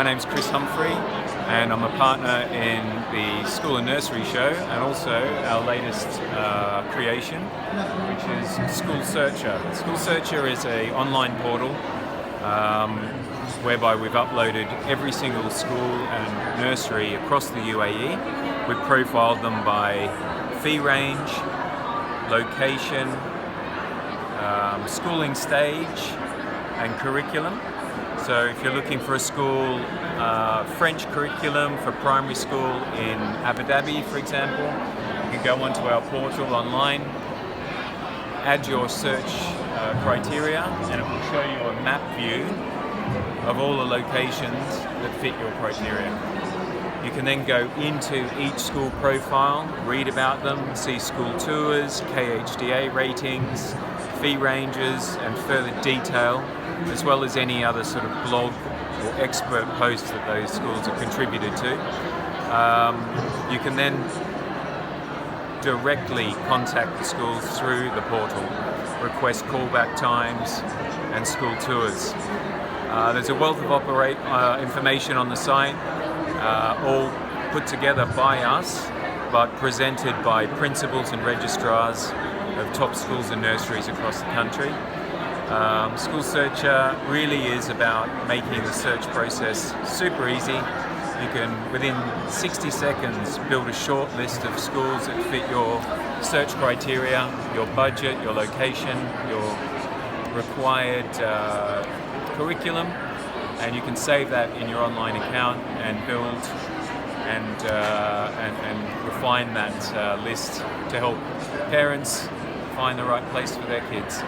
My name's Humphrey, and I'm a partner in the School and Nursery show, and also our latest creation, which is SCHOOLSEARCHER. SCHOOLSEARCHER is an online portal whereby we've uploaded every single school and nursery across the UAE. We've profiled them by fee range, location, schooling stage, and curriculum. So if you're looking for a school, French curriculum for primary school in Abu Dhabi, for example, you can go onto our portal online, add your search criteria, and it will show you a map view of all the locations that fit your criteria. You can then go into each school profile, read about them, see school tours, KHDA ratings, fee ranges, and further detail, as well as any other sort of blog or expert posts that those schools have contributed to. You can then directly contact the schools through the portal, request callback times and school tours. There's a wealth of information on the site, all put together by us, but presented by principals and registrars of top schools and nurseries across the country. SCHOOLSEARCHER really is about making the search process super easy. You can, within 60 seconds, build a short list of schools that fit your search criteria, your budget, your location, your required curriculum, and you can save that in your online account and build and refine that list to help parents find the right place for their kids.